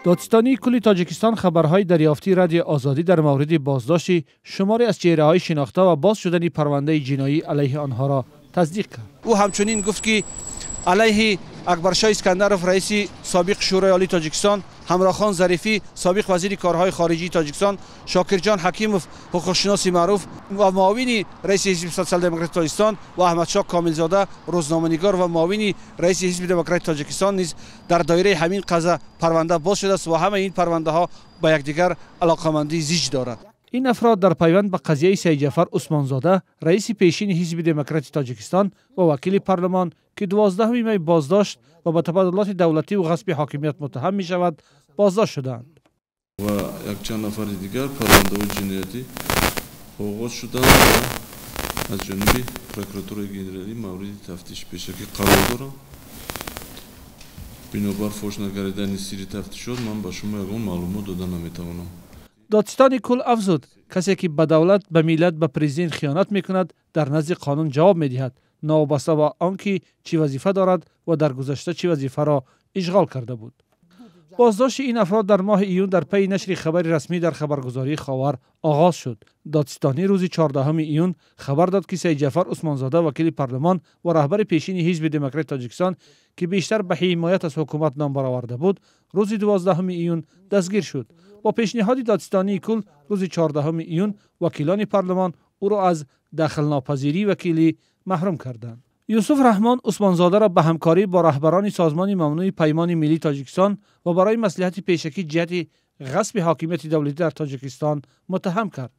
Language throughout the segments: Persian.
دادستانی کل تاجیکستان خبرهای دریافتی رادیو آزادی در مورد بازداشت شماری از چهره‌های شناخته و باز شدن پرونده جنایی علیه آنها را تصدیق کرد. او همچنین گفت که علیه اکبرشاه اسکندرов رئیس سابق شورای عالی تاجیکستان، همراخان ظریفی سابق وزیر کارهای خارجی تاجیکستان، شاکرجان حکیمov حقوقشناس معروف و معاون رئیس حزب سوسیال دموکرات تاجیکستان و احمدشاه کاملزاده روزنامه‌نگار و معاون رئیس حزب دموکرات تاجیکستان نیز در دایره همین قضیه پرونده باز شده است و همه این پرونده ها با یکدیگر علاقمندی زیج دارند. این افراد در پیوند به قضیه سید جعفر عثمانزاده رئیس پیشین حزب دموکرات تاجیکستان و وکیل پارلمان که 12 می بازداشت و به تبادلات دولتی و غصب حاکمیت متهم می شود بازداشت شدند. و یک چند نفر دیگر پرونده جنایتی آغاز شدند از جانب پروکراتور گنرالی مورد تفتیش پیشکی قرار دارند. بنابر فوش نگردیدن سری تفتیشات من به شما یگان معلومات دادن نمیتوانم. دادستان کل افزود کسی که به دولت، به ملت، به پرزیدنت خیانت میکند در نزد قانون جواب میدهد، نوابسته به آنکه چی وظیفه دارد و در گذشته چی وظیفه را اشغال کرده بود. بازداشت این افراد در ماه ایون در پی نشر خبر رسمی در خبرگزاری خاور آغاز شد. دادستانی روز 14 ایون خبر داد که سید جعفر عثمانزاده وکیل پارلمان و رهبر پیشین حزب دموکرات تاجیکستان که بیشتر به حمایت از حکومت نام برآورده بود، روز 12 ایون دستگیر شد. با پیشنهاد دادستانی کل روز 14 ایون وکیلان پارلمان او را از دخل ناپذیری وکیلی محروم کردند. یوسف رحمان عثمانزاده را به همکاری با رهبران سازمان ممنوع پیمان ملی تاجیکستان و برای مصلحت پیشکی جهت غصب حاکمیت دولتی در تاجیکستان متهم کرد.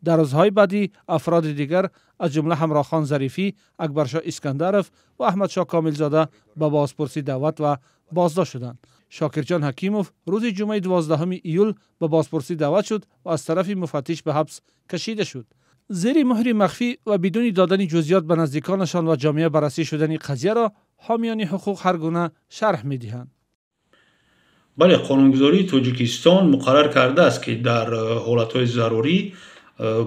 در روزهای بعدی افراد دیگر از جمله همراخان ظریفی، اکبرشاه اسکندرov و احمدشاه کاملزاده به بازپرسی دعوت و بازداشت شدند. شاکرجان حکیمov روز جمعه 12 ایول به بازپرسی دعوت شد و از طرف مفتش به حبس کشیده شد. زیر مهر مخفی و بدون دادن جزئیات به نزدیکانشان و جامعه بررسی شدن قضیه را حامیان حقوق هر گونه شرح می‌دهند. بله، قانونگذاری تاجیکستان مقرر کرده است که در حالت‌های ضروری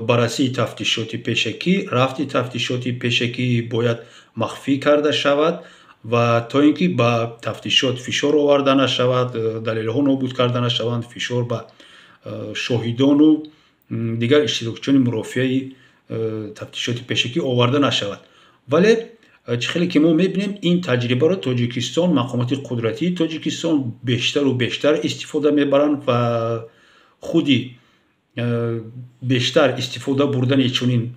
بررسی تفتیشاتی پیشکی، رفت تفتیشاتی پیشکی باید مخفی کرده شود و تا اینکه با تفتیشات فشار آورده نشود، دلایل‌ها نابود کرده نشوند، فشار به شاهدان و دیگر اشتراکچیان مرافعه تفتیشات پیشکی آورده نشود. ولی خیلی که ما میبینیم این تجربه را تاجیکستان، مقامات قدرتی تاجیکستان بیشتر و بیشتر استفاده میبرند و خودی بیشتر استفاده بردن چنین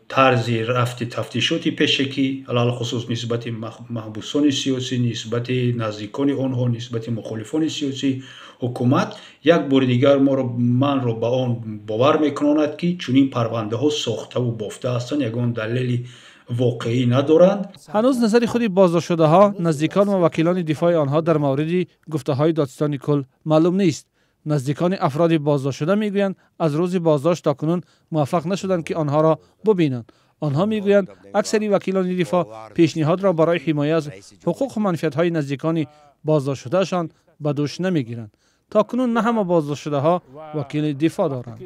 طرز رفت تفتیشات پیشکی علل خصوص نسبت محبوسان سیاسی، نسبت نزدیکان آنها، نسبت مخالفان سیاسی حکومت یک بار دیگر من را به آن باور میکناند که چنین پرونده ها ساخته و بافته هستند، یگان دلیل واقعی ندارند. هنوز نظر خود بازداشت شده ها، نزدیکان و وکیلان دفاع آنها در مورد گفته های دادستان کل معلوم نیست. نزدیکان افراد بازداشت شده میگویند از روز بازداشت تاکنون موفق نشدند که آنها را ببینند. آنها میگویند اکثری وکیلان دفاع پیشنهاد را برای حمایت از حقوق و منفعت های نزدیکان بازداشت شدهشان به دوش نمیگیرند. تاکنون نه همه بازداشت شده ها وکیل دفاع دارند.